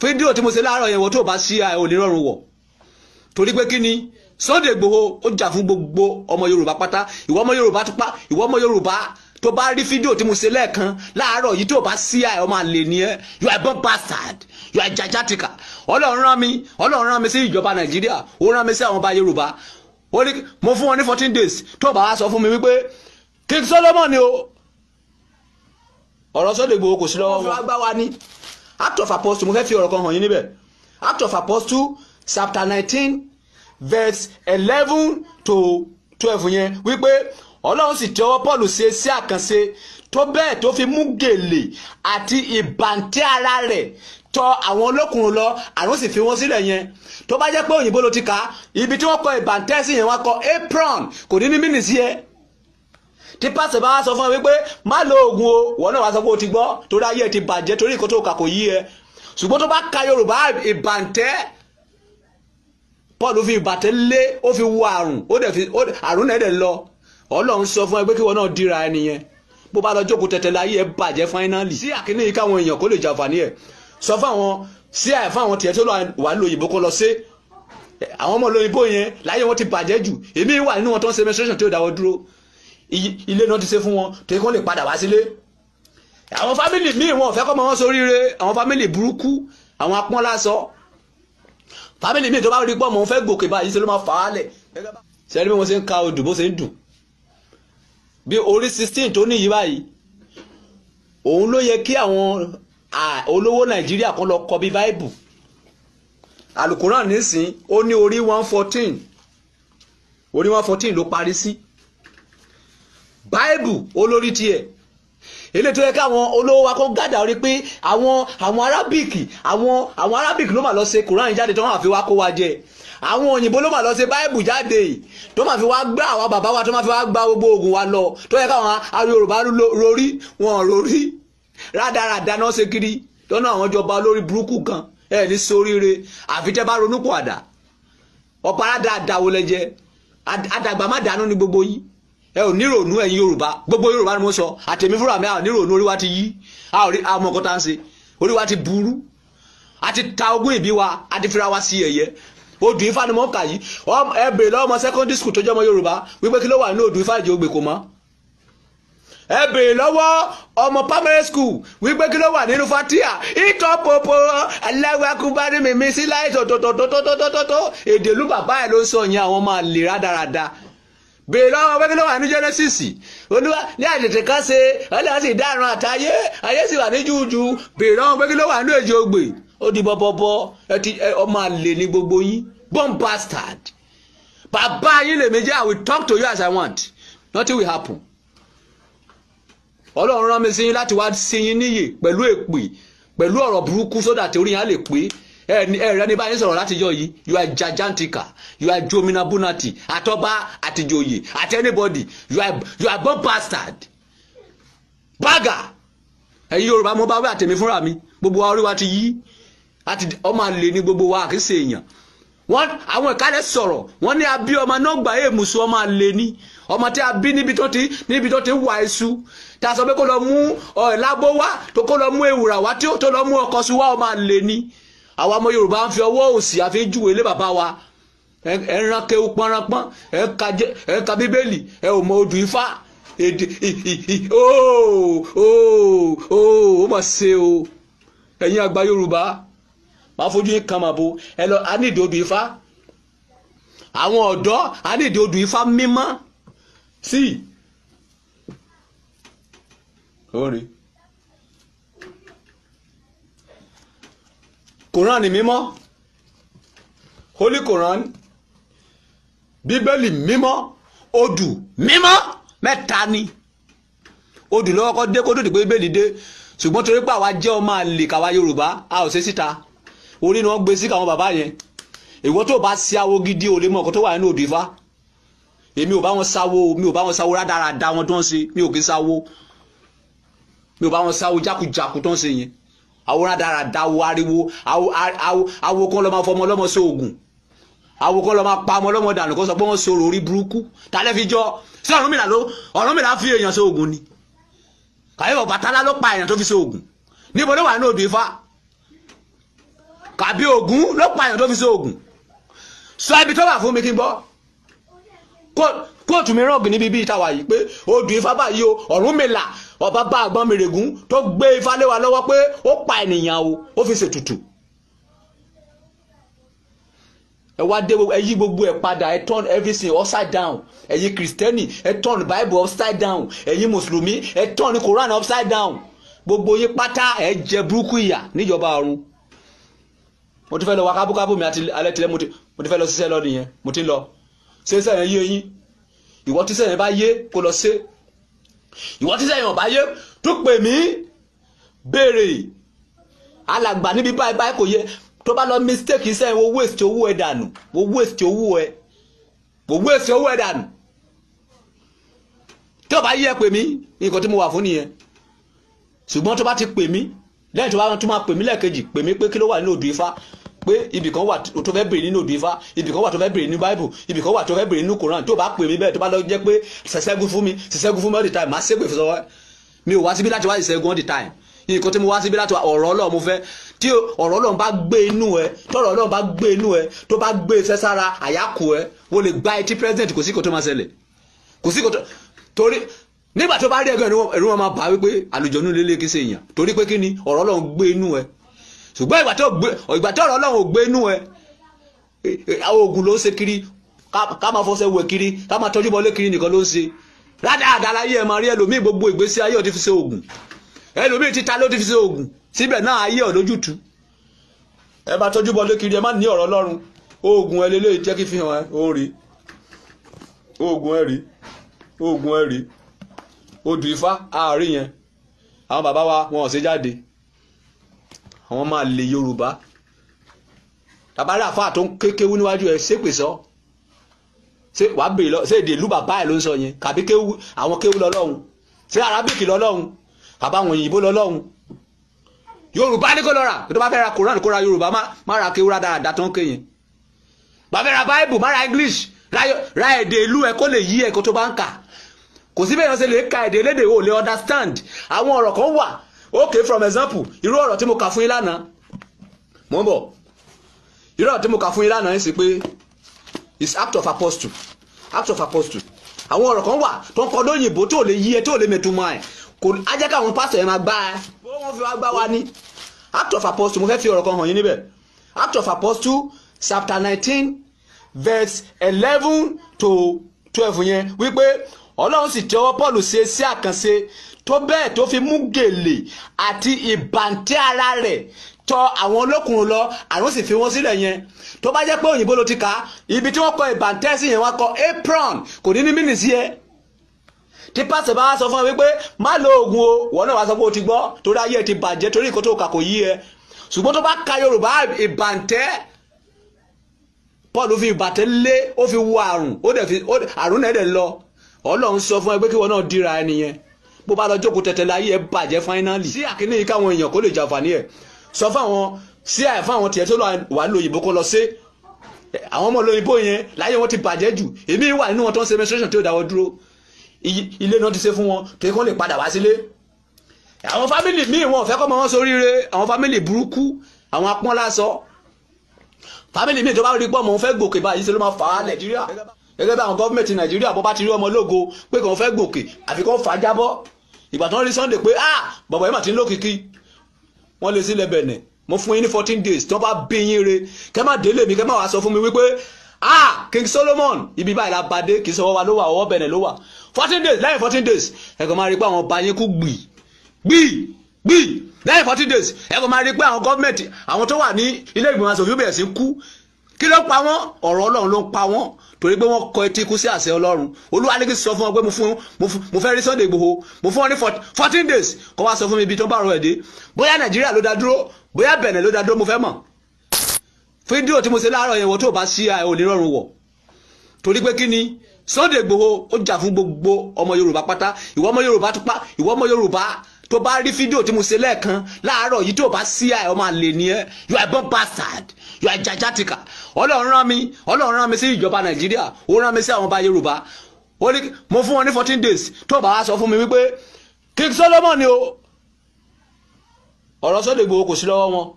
fídíò tí mo ṣe láàárọ̀ yẹn wọ́n tó bá sí ẹ ò ní rọrùn wọ̀ torí pé kí ni Sunday Igboho ó jà fún gbogbo ọmọ Yorùbá pátá ìwọ ọmọ Yorùbá tó bá rí fídíò tí mo ṣe lẹ́ẹ̀kan láàárọ̀ yìí tó bá sí ẹ ọmọ àlè ni ẹ you are born bastard you are jajatika Ọlọ́run rán mi sí ìjọba Nàìjíríà ó rán mi sí àwọn ọba Yorùbá mo fún wọn ní 14 days tó bá wá sọ fún mi wípé King Solomon ni o ọ̀rọ̀ Sunday Igboho kò sí lọ́wọ́ wọn gbá wa ní Act of Apostle mo fẹ́ fi ọ̀rọ̀ kan hàn yín níbẹ̀ Act of Apostle chapter 19 verse 11 to 12 yẹn wípé Ọlọ́run sì tẹ́wọ́ Paul ṣe sí àkànṣe tó bẹ́ẹ̀ tó fi mú gèlè àti ìbàntẹ́ ara rẹ̀ tọ̀ àwọn olókùnrin lọ àrùn sì fi wọ́n sílẹ̀ yẹn tó bá jẹ́ pé òyìnbó ló ti kà ibi tí wọ́n kọ ìbàntẹ́ sí yẹn wọ́n kọ apron kò ní mínísí ẹ tí pásítọ̀ bá wá sọ fún ẹ wípé má lo oògùn o wọ́n náà wá sọ pé o ti gbọ́ torí ayé ti bàjẹ́ torí nǹkan tó kà kò yí ẹ ṣùgbọ́n tó bá ka Yorùbá ìbàntẹ́ Paul fi ìbàntẹ́ lé ó fi wo àrùn àrùn náà dẹ̀ lọ Ọlọ́run sọ fún ẹ pé kí wọ́n náà dira ẹ nìyẹn bó bá lọ jókòó tẹ̀tẹ̀ láyé ẹ bàjẹ́ fáínálì sí àkíní yìí káwọn èèyàn kó lè jàǹfààní ẹ sọ fáwọn sí àyè fáwọn tiẹ̀ tó wà lóyìnbó kó lọ sí àwọn ọmọ lóyìnbó yẹn láyé wọn ti bàjẹ́ jù èmi wà nínú wọn tó ń ṣe menstruation tí ó dáwọ́ dúró ilé náà ti ṣe fún wọn tó kí wọ́n lè padà wá sílé àwọn fámìlì míì wọn ò fẹ́ kọ́ mọ wọn sóríire àwọn fámìlì burúkú àwọn apọ́n lásọ fámìlì míì tó bá rí pọ́ mọ́ wọn fẹ́ gòkè báyìí ṣe ló máa fà á lẹ̀ ṣe bí wọ́n ṣe ń ka odò bó ṣe ń dùn bí orí 16 tó níyì báyìí òun ló yẹ kí àwọn olówó Nàìjíríà kan lọ kọ bí báìbù Àlùkùránì nísìn ó ní orí 114 ló parí sí báìbù olórí tiẹ̀ ilé tó yẹ káwọn olówó wa kó gádà orí pé àwọn Arabic ló mà lọ ṣe Kùránì jáde tó máa fi wá kó wa jẹ àwọn òyìnbó ló mà lọ ṣe báìbù jáde tó máa fi wá gbá àwọn bàbá wa tó máa fi wá gbá gbogbo ogun wa lọ tó yẹ káwọn Yorùbá rorí wọn rorí rádaràdá náà ṣe kiri lọ́nà àwọn ìjọba olórí burúkú kan ẹ ní soríire àfi tẹ́ bá ronú pọ̀ àdá ọ̀pá àdá wo lẹ jẹ àdàgbà má dànù ní gbogbo yín ẹ ò nírònú ẹ̀yin Yorùbá gbogbo Yorùbá ni mo sọ àtẹ̀mí fúnra mi àwọn nírònú orí wa ti yí àwọn ọmọ kan tá ń ṣe orí wa ti burú àti ta ogún ìbí wa àti fira wa sí ẹ̀yẹ odù Ifá ni mo ń kà yìí ẹ bèrè lọ́wọ́ ọmọ secondary school tó jẹ́ ọmọ Yorùbá wípé kí ló wà nínú odù Ifá ìjọ ògbè kò mọ́ ẹ bèrè lọ́wọ́ ọmọ primary school wípé kí ló wà nínú fatia ìtọ́ popo aláwakúbárí mímí sí láìsọ tótótótótótótó èdè ìlú bàbá ẹ̀ ló ń sọ yẹn àwọn máa lè rádaràda bèrè lọ́wọ́ pé kí ló wà ní Genesis olúwa ní àtètè kan ṣe ọlọ́run sì dárun àtayé ayé sì wà ní jújù bèrè lọ́wọ́ pé kí ló wà ní èjì ògbè ó di bọ́bọ́bọ́ ọmọ àlè ní gbogbo yín born bastard bàbá yín lèmi jẹ́ I will talk to you as I want nothing will happen. Ọlọ́run rán mi sí yín láti wá sí yín níyè pẹ̀lú èpè pẹ̀lú ọ̀rọ̀ burúkú sódà tí orí yẹn á lè pé ẹ̀rẹ́ ní báyìí sọ̀rọ̀ láti yọ yìí you are gigantica you are jomina bunati àtọ́ba àtìjòyè àti anybody you are born bastard bága ẹ̀yin Yorùbá mo bá wí àtẹ̀mí fúnra mi gbogbo wa orí wa ti yí àti ọmọ àlè ní gbogbo wa kì í ṣe èèyàn àwọn ìkálẹ̀ sọ̀rọ̀ wọ́n ní abí ọmọ náà gbà èèmùsù ọmọ àlè ní ọmọ tí a bí níbi tó ti wà iṣu tí a sọ pé kó lọ mú lábó wá tó kó lọ mú ewùrà wá tó lọ mú ọkọ sí wá ọmọ àlè ní àwọn ọmọ Yorùbá ń fi ọwọ́ òsì àfi júwe ilé bàbá wa ẹran kéwù pọnranpọn ẹ ka Bíbélì ẹ ò mọ odù Ifá èdè ó mọ̀ ṣe o ẹ̀yin àgbà Yorùbá máa fojú yín kan màbo ẹ lọ a ní ìdí odù Ifá àwọn ọ̀dọ́ a ní ìdí odù Ifá mímọ́ sí orí Kùránì mímọ́ Holy Quran Bíbélì mímọ́ odù mímọ́ mẹ́ta ni odù lọ́wọ́ kọ́ dé kó tó di pé Bíbélì dé ṣùgbọ́n torí pé àwa jẹ́ ọmọ àlè káwa Yorùbá a ò ṣe síta orí ni wọ́n gbé sí káwọn bàbá yẹn ìwọ tó bá sí awo gidi ò lè mọ ọkọ tó wà nínú odù Ifá èmi ò bá wọn sáwó rádaràda wọn tó ń ṣe mi ò kí sáwó mi ò bá wọn sáwó jákujàku tó ń ṣe yẹn àwọn rádaràda wo ariwo awo kan lọ máa fọmọ ọlọ́mọ sí oògùn awo kan lọ máa pa ọmọ ọlọ́mọ dànù kó sọ pé wọ́n sọ̀rọ̀ orí burúkú tálẹ́ fi jọ sí Ọ̀rúnmìlà fi èèyàn sí oògùn ni Kàyéfì Ọbàtálá ló pa èèyàn tó fi sí oògùn níbo ló wà ní odù Ifá àbí Ògún ló pààyàn tó fi ṣe Ògún sọ ibi tó wà fún mi kí n gbọ́ kóòtù mi rọ̀gì níbi bíi ìtawà yìí pé odù Ifá báyìí o Ọ̀rúnmìlà ọba bá àgbọn mèrègún tó gbé Ifá lé wa lọ́wọ́ pé ó pa ènìyàn o ó fi ṣètùtù ẹ wá dé ẹ yí gbogbo ẹ padà ẹ turn everything upside down ẹ̀yin Kristẹni ẹ turn Bible upside down ẹ̀yin Mùsùlùmí ẹ turn Quran upside down gbogbo yín pátá ẹ jẹ burúkú ìyà níjọba ọ̀run mo ti fẹ́ lọ wá kábúkábú mi àti alẹ́ tilẹ̀ mo ti fẹ́ lọ ṣiṣẹ́ lọ nìyẹn mo ti ń lọ ṣe sẹ́yìn yé yín ìwọ tí sẹ́yìn bá yé kó lọ ṣe ìwọ tí sẹ́yìn ọ̀bá yé tó pè mí béèrè alàgbà níbi báyìí báyìí kò yẹ tó bá lọ mistake sẹ́yìn wo waste owó ẹ dànù wo waste owó ẹ dànù tí ọba yé ẹ pè mí nǹkan tí mo wà fún nìyẹn ṣùgbọ́n tó bá ti pè mí lẹ́yìn tó bá tún máa pè mí lẹ́ẹ̀kejì pè mí pé kí ló wà nínú odù Ifá pé ibì kan wà tó fẹ́ bèrè nínú odù Ifá ibì kan wà tó fẹ́ bèrè nínú Bible ibì kan wà tó fẹ́ bèrè nínú Quran tó bá pè mí bẹ́ẹ̀ tó bá lọ jẹ́ pé ṣẹ̀ṣẹ́gun fún mi all the time máa ṣépè fún sọ́wọ́ mi ò wá síbí láti wá ìṣẹ́gun all the time nǹkan tí mo wá síbí láti ọ̀rọ̀ Ọlọ́run mo fẹ́ tí ọ̀rọ̀ Ọlọ́run bá gbé inú ẹ tọ́rọ̀ Ọlọ́run bá gbé inú ẹ tó bá gbé iṣẹ́ sára àyákù ẹ wo lè gba etí president kò sí kò tó máa ṣẹlẹ̀ kò sí kò tó torí nígbà tó bá rí ẹgbẹ́ ẹ̀rú wọn máa bá wípé àlùjọ̀nú lélẹ̀ kí ṣe èèyàn torí pé kí ni ọ̀rọ̀ Ọlọ́run gbé inú ẹ ṣùgbọ́n ìgbà tó ọ̀rọ̀ Ọlọ́run ò gbé inú ẹ àwọn oògùn ló ń ṣe kiri ká máa fọṣẹ wẹ̀ kiri ká máa tọ́jú bọlé kiri nìkan ló ń ṣe ládàáda láyé ẹ máa rí ẹlòmíì gbogbo ìgbésí ayé ò ti fi ṣe oògùn ẹlòmíì títa ló ti fi ṣe oògùn síbẹ̀ náà ayé ò lójútu ẹ bá tọ́jú bọlé kiri ẹ má ní ọ̀rọ̀ Ọlọ́run oògùn ẹ lélẹ́yìí jẹ́ kí fi hàn ẹ ó rí oògùn ẹ rí odù Ifá àárín yẹn àwọn bàbá wa wọn ò ṣe jáde àwọn máa lè Yorùbá tàbárí àfáà tó ń kékéwú níwájú ẹ ṣépè sọ ṣé wàá bèèrè lọ ṣé èdè ìlú bàbá ẹ ló ń sọ yẹn kàbí kéwú àwọn kéwú lọ́lọ́run ṣé arábìkì lọ́lọ́run kàbá àwọn òyìnbó lọ́lọ́run Yorùbá ní kó lọ rà tó bá fẹ́ ra Koran kó ra Yorùbá má ra kéwú dáadáa tó ń ké yẹn bá fẹ́ ra Bible má ra English ra èdè ìlú ẹ kó lè yí ẹ kó tó bá ń kà kò sí bẹ́ẹ̀ ṣe lè ka èdè elédè ò lè understand àwọn ọ̀rọ̀ kan wà okay from example irú ọ̀rọ̀ tí mo kà fún yín lánàá mo ń bọ̀ irú ọ̀rọ̀ tí mo kà fún yín lánàá ń sì pé it's act of apostle àwọn ọ̀rọ̀ kan wà tó ń kọ lóyìnbó tó lè yí ẹ tó lè mẹ̀túmọ̀ ẹ̀ kò á jẹ́ káwọn pásítọ̀ yẹn máa gbá ẹ bó wọ́n fi wá gbá wa ní act of apostle mo fẹ́ fi ọ̀rọ̀ kan hàn yín níbẹ̀ act of apostle chapter 19 verse 11 to 12 yẹn wípé Ọlọ́run sì tẹ́wọ́ Paul ṣe sí àkànṣe tó bẹ́ẹ̀ tó fi mú gèlè àti ìbàntẹ́ ara rẹ̀ tọ̀ àwọn olókùnrin lọ àrùn sì fi wọ́n sílẹ̀ yẹn tó bá jẹ́ pé òyìnbó ló ti kà ibi tí wọ́n kọ ìbàntẹ́ sí yẹn wọ́n kọ apron kò ní ní mínì sí ẹ tí pásítọ̀ bá sọ fún ẹ wípé má lo oògùn o wọ́n náà wá sọ pé o ti gbọ́ torí ayé ti bàjẹ́ torí nǹkan tó kà kò yí ẹ ṣùgbọ́n tó bá ka Yorùbá ìbàntẹ́ Paul fi ìbàntẹ́ lé ó fi wo àrùn àrùn náà dẹ̀ lọ Ọlọ́run sọ fún ẹ pé kí wọn náà dira ẹni yẹn bó bá lọ jókòó tẹ̀tẹ̀ láyé ẹ bàjẹ́ fáínálì sí àkíní yìí káwọn èèyàn kó lè jàǹfààní ẹ sọ fáwọn sí àì fáwọn tiẹ̀ tó wà ní òyìnbó kó lọ sí àwọn ọmọ olóyìnbó yẹn láyé wọn ti bàjẹ́ jù èmi wà nínú wọn tó ń ṣe menstruation tí ó dáwọ́ dúró ilé náà ti ṣe fún wọn tó yẹ kó lè padà wá sílé àwọn fámìlì míì wọn ò fẹ́ kọ́ mọ wọn sóríire àwọn fámìlì burúkú àwọn apọ́n lásọ fámìlì míì tó bá rí pọ́ mọ́ wọn fẹ́ gòkè báyìí ṣe ló máa fà á Nàìjíríà gẹ́gẹ́ bí àwọn gọ́ọ̀mẹ̀ntì Nàìjíríà bó bá ti rí ọmọ ológo pé kàn fẹ́ gòkè àfi kàn fà á jábọ́ ìgbà tó ń rí Sunday pé bọ̀bọ̀ yìí mà ti ń lókìkí wọ́n lè sílẹ̀ bẹ̀nẹ̀ mo fún yín ní 14 days tó bá bí yín re kẹ́ má délé mi kẹ́ má wá sọ fún mi wípé King Solomon ibi báyìí la bá dé kì í sọ wa ló wà ọwọ́ bẹ̀nẹ̀ ló wà 14 days lẹ́yìn 14 days ẹ̀kọ́ máa rí pé àwọn ọba yín kú gbì lẹ́yìn 14 days ẹ̀kọ́ máa rí pé àwọn gọ́ọ̀mẹ̀ntì àwọn tó wà ní ilé ìgbìmọ̀ aṣòfin bẹ̀rẹ̀ sí kú kí ló pa wọ́n ọ̀rọ̀ Ọlọ́run ló ń pa wọ́n torí pé wọ́n kọ etí kú sí àṣẹ Ọlọ́run Olúwa ní kí sọ fún wọn pé mo fẹ́ rí Sunday Igboho mo fún wọn ní 14 days kó wá sọ fún mi ibi tó bá rọ ẹ̀dẹ́ bóyá Nàìjíríà ló dá dúró bóyá Benin ló dá dúró mo fẹ́ mọ̀ fídíò tí mo ṣe láàárọ̀ yẹn wọ́n tó bá sí ò ní rọrùn wọ̀ torí pé kí ni Sunday Igboho ó jà fún gbogbo ọmọ Yorùbá pátá ìwọ ọmọ Yorùbá tó bá rí fídíò tí mo ṣe lẹ́ẹ̀kan láàárọ̀ yìí tó bá sí ọmọ àlè ni ẹ you are born bastard you are jajatika Ọlọ́run rán mi sí ìjọba Nàìjíríà ó rán mi sí àwọn ọba Yorùbá ó ní mo fún wọn ní 14 days tó bá wá sọ fún mi wípé King Solomon ni o ọ̀rọ̀ Sunday Igboho kò sí lọ́wọ́ wọn